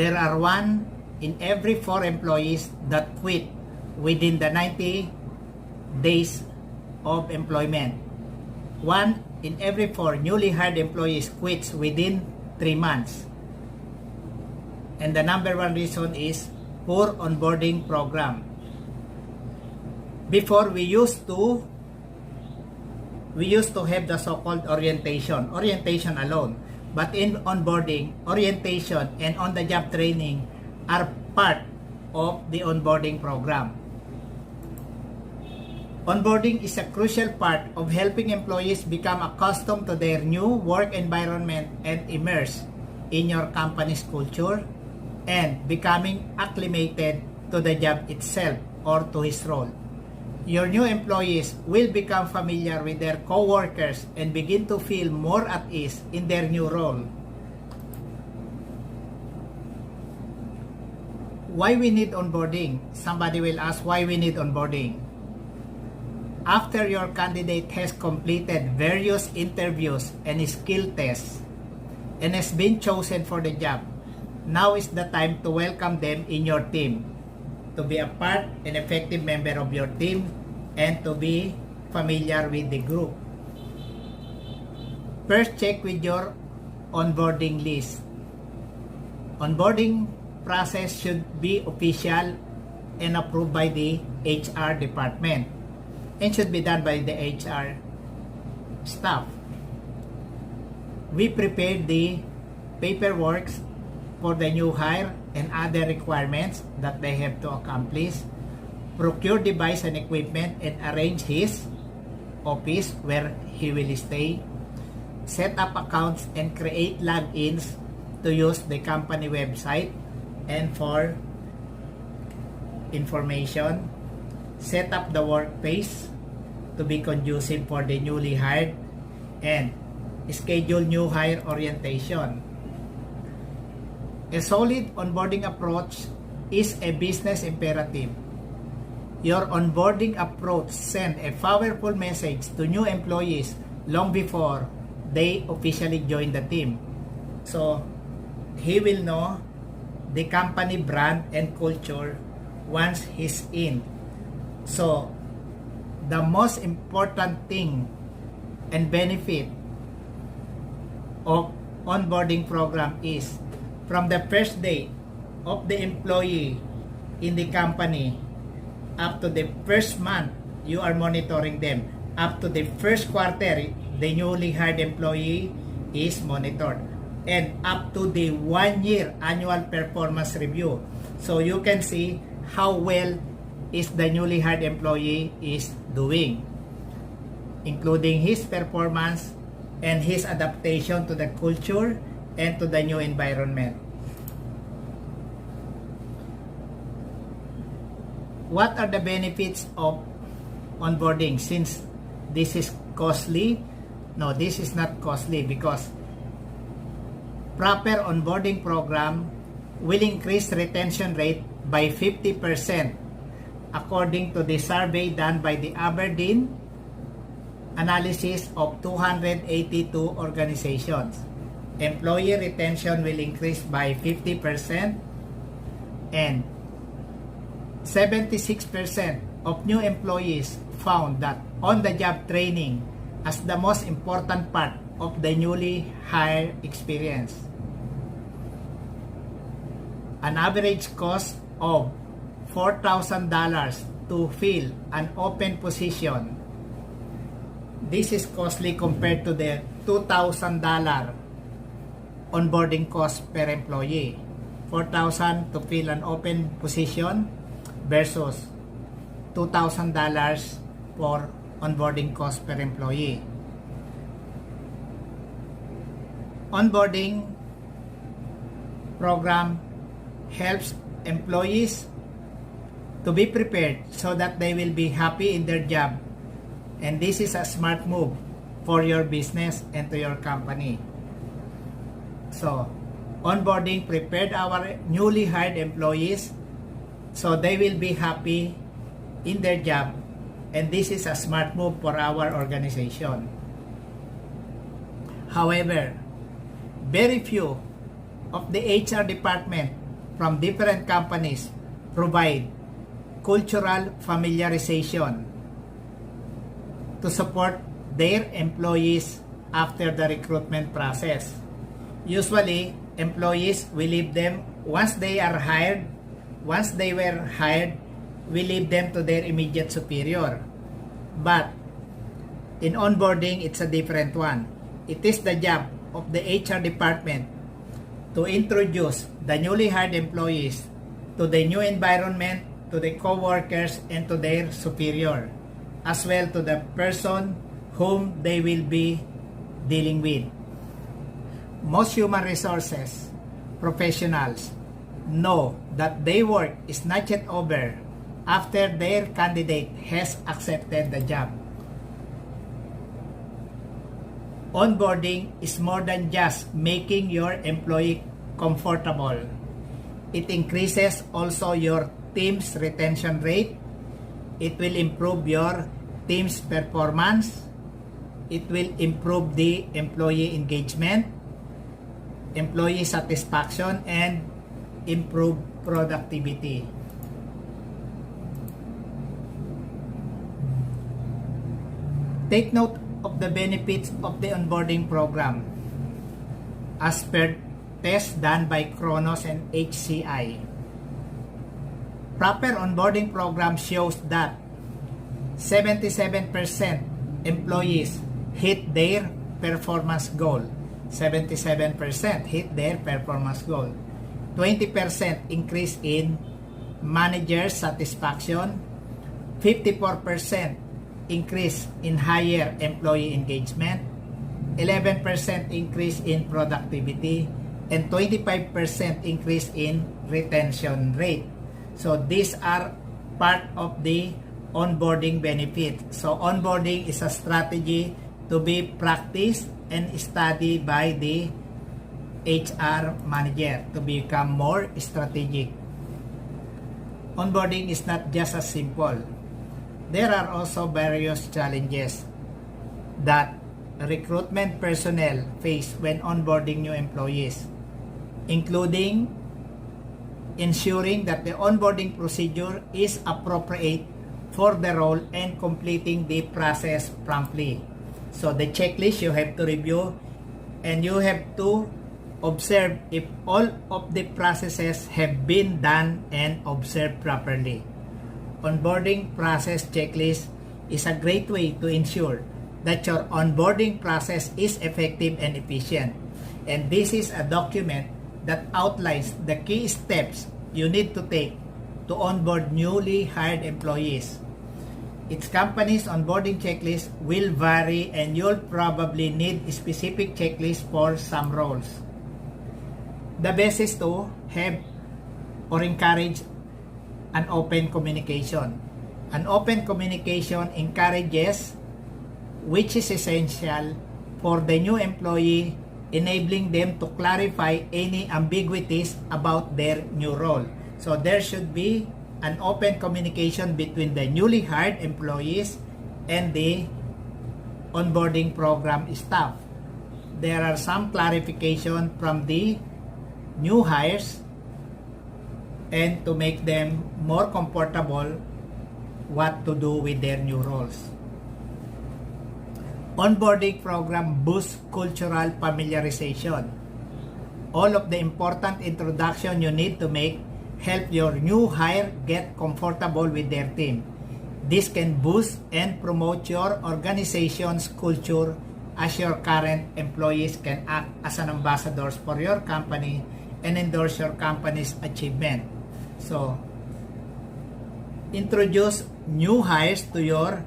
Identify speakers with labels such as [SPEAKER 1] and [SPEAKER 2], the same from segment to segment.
[SPEAKER 1] there are 1 in every 4 employees that quit within the 90 days of employment. 1 in every 4 newly hired employees quits within 3 months. And the number 1 reason is poor onboarding program. Before, we used to have the so-called orientation alone. But in onboarding, orientation and on-the-job training are part of the onboarding program. Onboarding is a crucial part of helping employees become accustomed to their new work environment and immerse in your company's culture and becoming acclimated to the job itself or to his role. Your new employees will become familiar with their co-workers and begin to feel more at ease in their new role. Why we need onboarding? Somebody will ask why we need onboarding. After your candidate has completed various interviews and skill tests and has been chosen for the job, now is the time to welcome them in your team, to be a part and effective member of your team, and to be familiar with the group. First, check with your onboarding list. Onboarding process should be official and approved by the HR department and should be done by the HR staff. We prepared the paperwork for the new hire and other requirements that they have to accomplish, procure device and equipment and arrange his office where he will stay, set up accounts and create logins to use the company website and for information, set up the workplace to be conducive for the newly hired, and schedule new hire orientation. A solid onboarding approach is a business imperative. Your onboarding approach sends a powerful message to new employees long before they officially join the team. So, he will know the company brand and culture once he's in. So, the most important thing and benefit of onboarding program is from the first day of the employee in the company up to the first month, you are monitoring them. Up to the first quarter, the newly hired employee is monitored. And up to the 1-year annual performance review. So you can see how well is the newly hired employee is doing, including his performance and his adaptation to the culture and to the new environment. What are the benefits of onboarding? Since this is costly, no, this is not costly because proper onboarding program will increase retention rate by 50% according to the survey done by the Aberdeen analysis of 282 organizations. Employee retention will increase by 50% and 76% of new employees found that on-the-job training as the most important part of the newly hired experience. An average cost of $4,000 to fill an open position. This is costly compared to the $2,000 onboarding cost per employee. $4,000 to fill an open position versus $2,000 for onboarding cost per employee. Onboarding program helps employees to be prepared so that they will be happy in their job, and this is a smart move for your business and to your company. So, onboarding prepared our newly hired employees so they will be happy in their job, and this is a smart move for our organization. However, very few of the HR department from different companies provide cultural familiarization to support their employees after the recruitment process. Usually, employees will leave them once they were hired, we leave them to their immediate superior. But in onboarding, it's a different one. It is the job of the HR department to introduce the newly hired employees to the new environment, to the co-workers, and to their superior, as well to the person whom they will be dealing with. Most human resources professionals know that their work is not yet over after their candidate has accepted the job. Onboarding is more than just making your employee comfortable. It increases also your team's retention rate. It will improve your team's performance. It will improve the employee engagement, employee satisfaction, and improve productivity. Take note of the benefits of the onboarding program as per tests done by Kronos and HCI. Proper onboarding program shows that 77% employees hit their performance goal. 77% hit their performance goal. 20% increase in manager satisfaction. 54% increase in higher employee engagement. 11% increase in productivity. And 25% increase in retention rate. So these are part of the onboarding benefit. So onboarding is a strategy to be practiced and studied by the HR manager to become more strategic. Onboarding is not just as simple. There are also various challenges that recruitment personnel face when onboarding new employees, including ensuring that the onboarding procedure is appropriate for the role and completing the process promptly. So the checklist you have to review, and you have to observe if all of the processes have been done and observed properly. Onboarding process checklist is a great way to ensure that your onboarding process is effective and efficient. And this is a document that outlines the key steps you need to take to onboard newly hired employees. Each company's onboarding checklist will vary, and you'll probably need a specific checklist for some roles. The best is to have or encourage an open communication. An open communication encourages, which is essential for the new employee, enabling them to clarify any ambiguities about their new role. So there should be an open communication between the newly hired employees and the onboarding program staff. There are some clarification from the new hires and to make them more comfortable what to do with their new roles. Onboarding program boosts cultural familiarization. All of the important introduction you need to make help your new hire get comfortable with their team. This can boost and promote your organization's culture, as your current employees can act as an ambassadors for your company and endorse your company's achievement. So, introduce new hires to your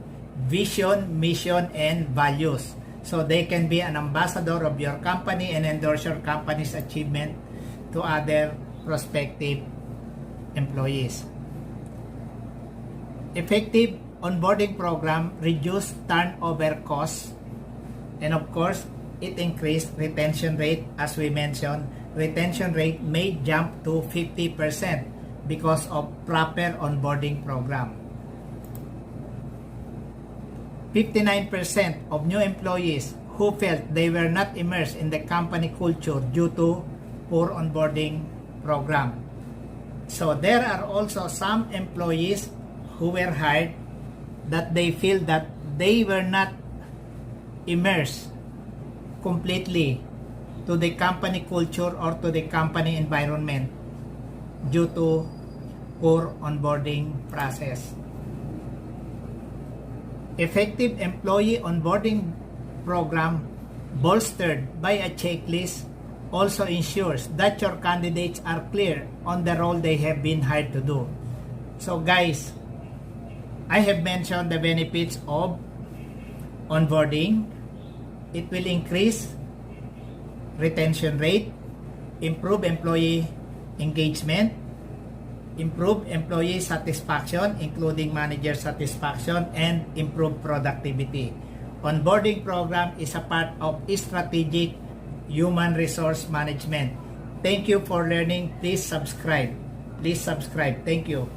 [SPEAKER 1] vision, mission, and values, so they can be an ambassador of your company and endorse your company's achievement to other prospective employees. Effective onboarding program reduce turnover costs, and of course it increased retention rate. As we mentioned, retention rate may jump to 50% because of proper onboarding program. 59% of new employees who felt they were not immersed in the company culture due to poor onboarding program. So there are also some employees who were hired that they feel that they were not immersed completely to the company culture or to the company environment due to poor onboarding process. Effective employee onboarding program bolstered by a checklist also ensures that your candidates are clear on the role they have been hired to do. So guys, I have mentioned the benefits of onboarding. It will increase retention rate, improve employee engagement, improve employee satisfaction, including manager satisfaction, and improve productivity. Onboarding program is a part of strategic human resource management. Thank you for learning. Please subscribe. Thank you.